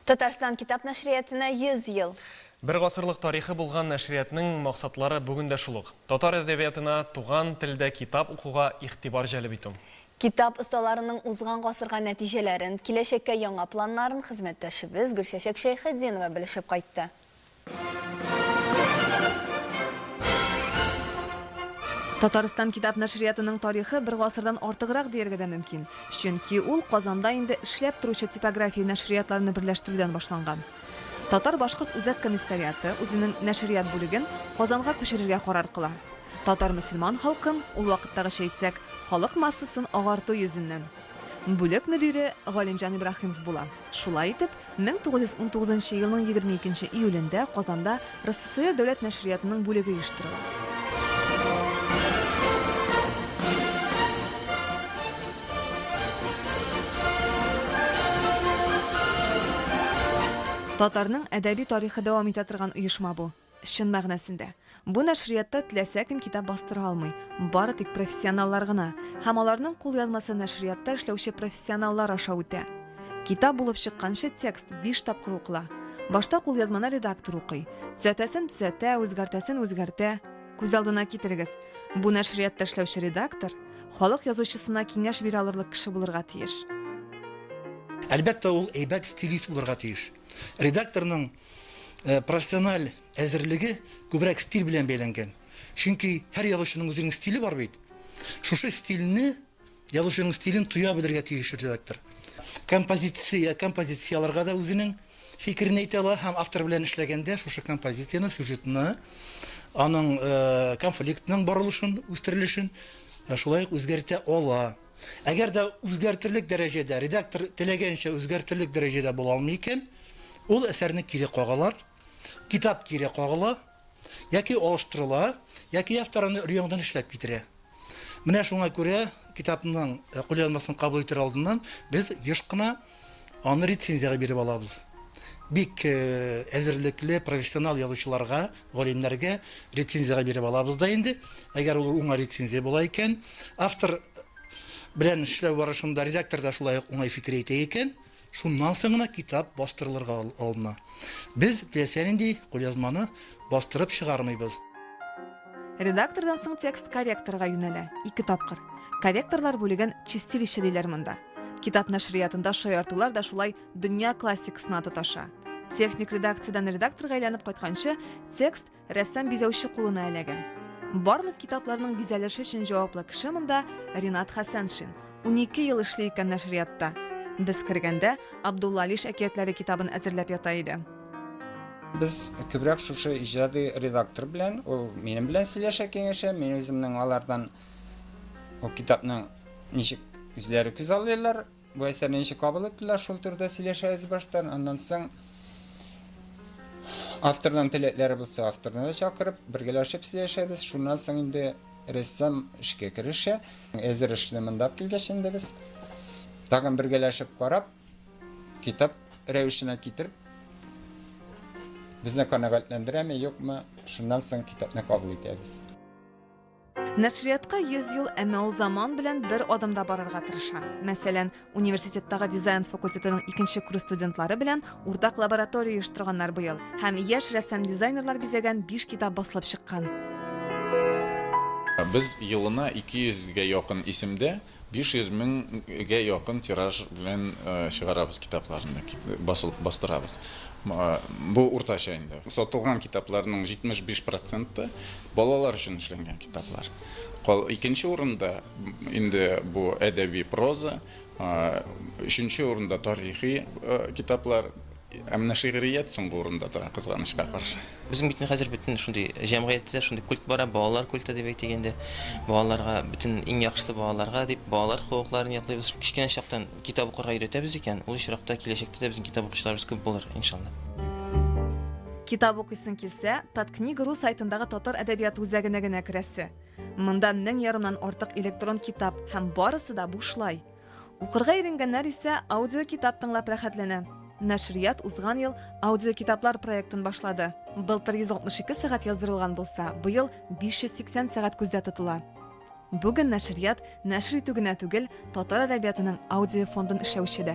Татарстан китап нәшриятына 100 ел. Бір ғасырлық тарихы болған нәшриятның мақсатлары бүгінде шулық. Татар әдебиятына туған тілді китап оқуға ихтибар жәлеп иту. Китап ұсталарының узган ғасырға нәтижелерін, киләчәккә яңа планнарын хезмәттәшебез Гөлшәшәк Шәйхетдинова белешеп кайтты. Татарстан китап нәшриятының тарихы бір ғасырдан артыграк дияргә дә мөмкин. Чөнки ул Казанда инде эшләп торучы типография нәшриятларны берләштерүдән башланган. Татар-Башкорт үзәк комиссариаты үзенең нәшрият бүлеген Казанга күчерергә карар кыла. Татар-мөселман халкын, ул вакыттагыча әйтсәк, халык массасын агарту йөзеннән. Бүлек мөдире Галимҗан Ибраһимов була. Шулай итеп, 1919 елның 22 июлендә Казанда РСФСР дәүләт нәшриятының бүлеге оештырыла. Татарның әдәби тарихы дәвам итә торган оешма бу. Чын мәгънәсендә. Бу нәшриятта теләсә кем китап бастыра алмый. Бары тик профессионаллар гына һәм аларның кул язмасы нәшриятта эшләүче профессионаллар аша үтә. Китап булып чыкканчы текст 5 тапкыр укыла. Башта кул язманы редактор укый. Төзәтәсен төзәтә, үзгәртәсен үзгәртә. Күз алдына китерегез. Бу нәшриятта эшләүче редактор халык язучысына киңәш бирә алырлык кеше булырга тиеш. Әлбәттә, ул әйбәт стилист булырга тиеш. Редакторның профессиональ әзерлеге күбрәк стиль белән бәйләнгән. Чөнки һәр язучының үзенең стиле бар бит. Шушы стильне, язучының стилен туя белергә тиеш редактор. Композицияларга да үзенең фикерен әйтә ала һәм автор белән эшләгәндә шушы композицияны, сюжетны, аның конфликтның барылышын, үстерелешен шулай үзгәртә ала. Әгәр дә үзгәртерлек дәрәҗәдә, редактор теләгәнчә үзгәртерлек дәрәҗәдә була алмый икән, ул әсәрне кире кагалар, китап кире кагыла, яки алыштырыла, яки авторны үрьяңдан эшләп китерә. Менә шуңа күрә китапның кулъязмасын кабул итер алдыннан без еш кына аны рецензияга биреп алабыз. Бик әзерлекле профессионал язучыларга, галимнәргә рецензияга биреп алабыз да инде. Әгәр ул уңай рецензия була икән, автор белән эшләү барышында редактор да шулай уңай фикер әйтә икән, шуннан соң гына китап бастырылырга алына. Без теләсә нинди кулъязманы бастырып чыгармыйбыз. Редактордан соң текст корректорга юнәлә 2 тапкыр. Корректорлар бүлеген чистилище диләр монда. Китап нәшриятында шаяртулар да шулай дөнья классикасына тоташа. Техник редакциядән редакторга әйләнеп кайтканчы текст рәссам бизәүче кулына эләгән. Барлык китапларның бизәлеше өчен җаваплы кеше монда Ринат Хәсәншин. 12 ел эшли икән нәшриятта. Без кергәндә Абдулла Алиш әкиятләре китабын әзерләп ята иде. Без күбрәк шушы иҗади редактор белән, ул минем белән сөйләшә киңәшә, мин үземнең алардан ул китапның ничек үзләре күз алдылар, бу әсәрне ничек кабул иттеләр, шул турыда сөйләшәбез баштан, аннан соң авторның теләкләре булса, авторны да чакырып, бергәләшеп сөйләшәбез, шуннан соң инде рәссам эшкә керешә, әзер эшне монда килгәч инде без тагын бергәләшеп карап, китап рәвешенә китереп, безне канәгатьләндерәме, юкмы, шуннан соң китапны кабул итәбез. Нәшриятка 100 ел, әмма ул заман белән бер адымда барырга тырыша. Мәсәлән, университеттагы дизайн факультетының 2нче курс студентлары белән уртак лаборатория оештырганнар быел һәм яшь рәссам дизайнерлар бизәгән 5 китап басылып чыккан. Без елына 200-гә якын исемдә 500 меңгә якын тираж белән чыгарабыз китапларны, бастырабыз. Бу уртача инде. Сатылган китапларның 75% балалар өчен эшләнгән китаплар. Икенче урында инде бу әдәби проза, өченче урында тарихи китаплар, әмма шигърият соңгы урында тора, кызганычка каршы. Безнең битне хәзер бөтен шундый җәмгыятьтә шундый культ бара, балалар культы дип әйтгәндә, балаларга бөтен иң яхшысы балаларга дип балалар хукукларын яклыйбыз. Кичкенә чактан китап укырга өйрәтәбез икән, ул чиракта киләчәктә дә безнең китап укучыларыбыз күп булыр, иншалла. Китап укыйсын килсә, Таткнига.ру сайтындагы татар әдәбияты үзәгенә генә керәсе. Монда 1000 артык электрон китап һәм барысы да бушлай. Укырга өйрәнгәннәр исә аудио китап тыңлап рәхәтләнә. Нәшрият узган ел аудио китаплар проектын башлады. Былтыр 162 сәгать яздырылган булса, быел 580 сәгать күздә тотыла. Бүген нәшрият нәшр итү генә түгел, татар әдәбиятының аудио фондын эшләүче дә.